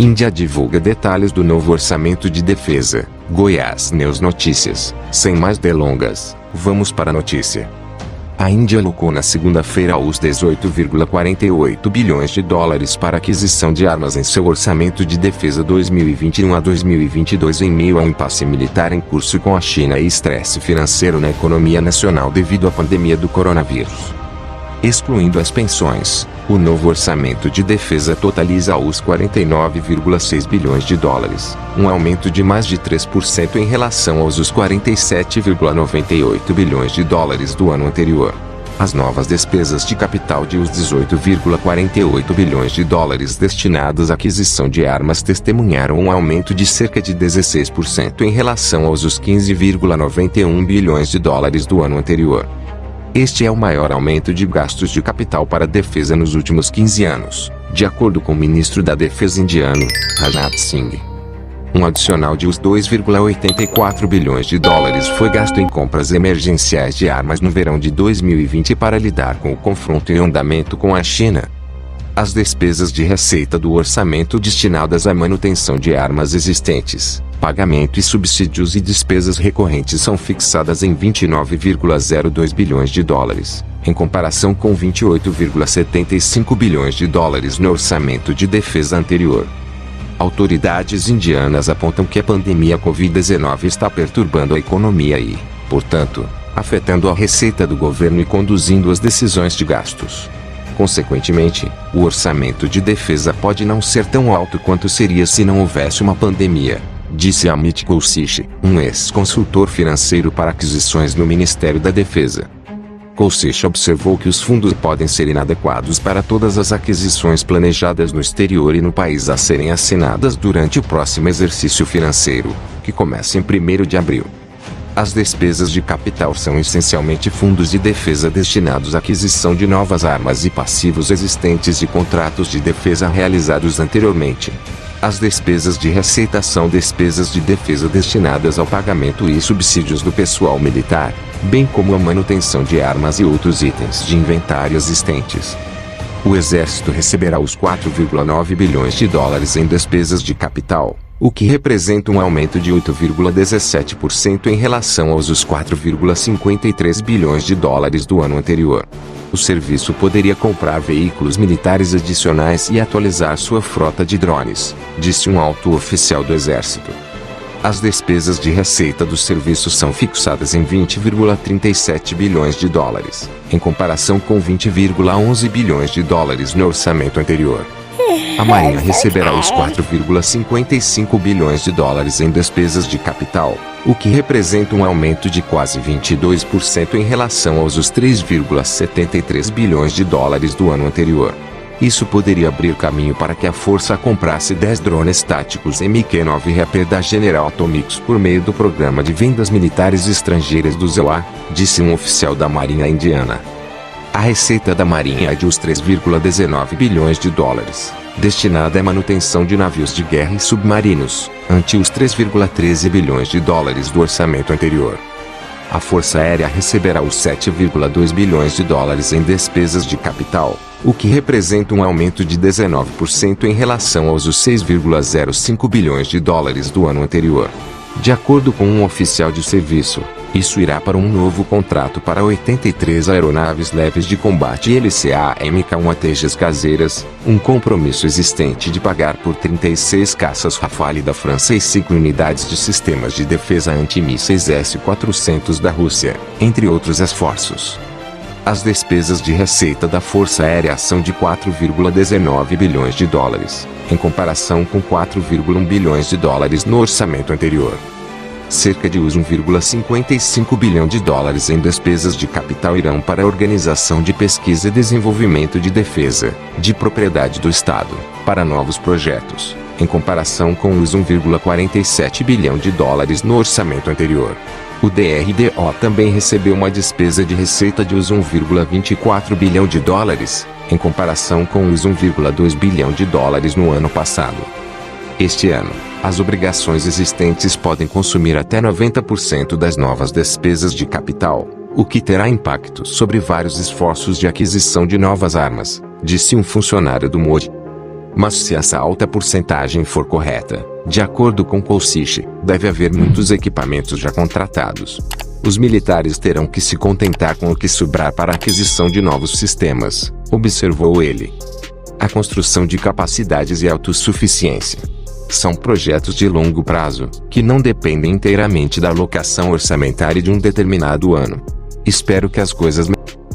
Índia divulga detalhes do novo orçamento de defesa. Goiás News Notícias. Sem mais delongas, vamos para a notícia. A Índia alocou na segunda-feira os 18,48 bilhões de dólares para aquisição de armas em seu orçamento de defesa 2021 a 2022 em meio a um impasse militar em curso com a China e estresse financeiro na economia nacional devido à pandemia do coronavírus. Excluindo as pensões, o novo orçamento de defesa totaliza os 49,6 bilhões de dólares, um aumento de mais de 3% em relação aos 47,98 bilhões de dólares do ano anterior. As novas despesas de capital de os 18,48 bilhões de dólares destinadas à aquisição de armas testemunharam um aumento de cerca de 16% em relação aos 15,91 bilhões de dólares do ano anterior. Este é o maior aumento de gastos de capital para a defesa nos últimos 15 anos, de acordo com o ministro da Defesa indiano, Rajnath Singh. Um adicional de os 2,84 bilhões de dólares foi gasto em compras emergenciais de armas no verão de 2020 para lidar com o confronto em andamento com a China. As despesas de receita do orçamento destinadas à manutenção de armas existentes, pagamento e subsídios e despesas recorrentes são fixadas em 29,02 bilhões de dólares, em comparação com 28,75 bilhões de dólares no orçamento de defesa anterior. Autoridades indianas apontam que a pandemia Covid-19 está perturbando a economia e, portanto, afetando a receita do governo e conduzindo as decisões de gastos. Consequentemente, o orçamento de defesa pode não ser tão alto quanto seria se não houvesse uma pandemia, disse Amit Kaushik, um ex-consultor financeiro para aquisições no Ministério da Defesa. Kaushik observou que os fundos podem ser inadequados para todas as aquisições planejadas no exterior e no país a serem assinadas durante o próximo exercício financeiro, que começa em 1º de abril. As despesas de capital são essencialmente fundos de defesa destinados à aquisição de novas armas e passivos existentes de contratos de defesa realizados anteriormente. As despesas de receita são despesas de defesa destinadas ao pagamento e subsídios do pessoal militar, bem como a manutenção de armas e outros itens de inventário existentes. O Exército receberá os 4,9 bilhões de dólares em despesas de capital, o que representa um aumento de 8,17% em relação aos 4,53 bilhões de dólares do ano anterior. O serviço poderia comprar veículos militares adicionais e atualizar sua frota de drones, disse um alto oficial do Exército. As despesas de receita do serviço são fixadas em 20,37 bilhões de dólares, em comparação com 20,11 bilhões de dólares no orçamento anterior. A Marinha receberá os 4,55 bilhões de dólares em despesas de capital, o que representa um aumento de quase 22% em relação aos 3,73 bilhões de dólares do ano anterior. Isso poderia abrir caminho para que a força comprasse 10 drones táticos MQ-9 Reaper da General Atomics por meio do programa de vendas militares estrangeiras do ZEWA, disse um oficial da Marinha indiana. A receita da Marinha é de os 3,19 bilhões de dólares, destinada à manutenção de navios de guerra e submarinos, ante os 3,13 bilhões de dólares do orçamento anterior. A Força Aérea receberá os 7,2 bilhões de dólares em despesas de capital, o que representa um aumento de 19% em relação aos 6,05 bilhões de dólares do ano anterior. De acordo com um oficial de serviço, isso irá para um novo contrato para 83 aeronaves leves de combate LCA-MK-1 ATGs caseiras, um compromisso existente de pagar por 36 caças Rafale da França e 5 unidades de sistemas de defesa antimísseis S-400 da Rússia, entre outros esforços. As despesas de receita da Força Aérea são de 4,19 bilhões de dólares, em comparação com 4,1 bilhões de dólares no orçamento anterior. Cerca de os 1,55 bilhão de dólares em despesas de capital irão para a Organização de Pesquisa e Desenvolvimento de Defesa, de propriedade do Estado, para novos projetos, em comparação com os 1,47 bilhão de dólares no orçamento anterior. O DRDO também recebeu uma despesa de receita de os 1,24 bilhão de dólares, em comparação com os 1,2 bilhão de dólares no ano passado. Este ano, as obrigações existentes podem consumir até 90% das novas despesas de capital, o que terá impacto sobre vários esforços de aquisição de novas armas, disse um funcionário do MOD. Mas se essa alta porcentagem for correta, de acordo com Kousich, deve haver muitos equipamentos já contratados. Os militares terão que se contentar com o que sobrar para a aquisição de novos sistemas, observou ele. A construção de capacidades e autossuficiência são projetos de longo prazo, que não dependem inteiramente da alocação orçamentária de um determinado ano. Espero que as coisas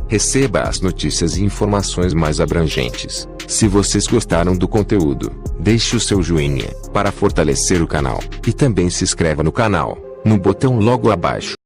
Receba as notícias e informações mais abrangentes. Se vocês gostaram do conteúdo, deixe o seu joinha para fortalecer o canal e também se inscreva no canal, no botão logo abaixo.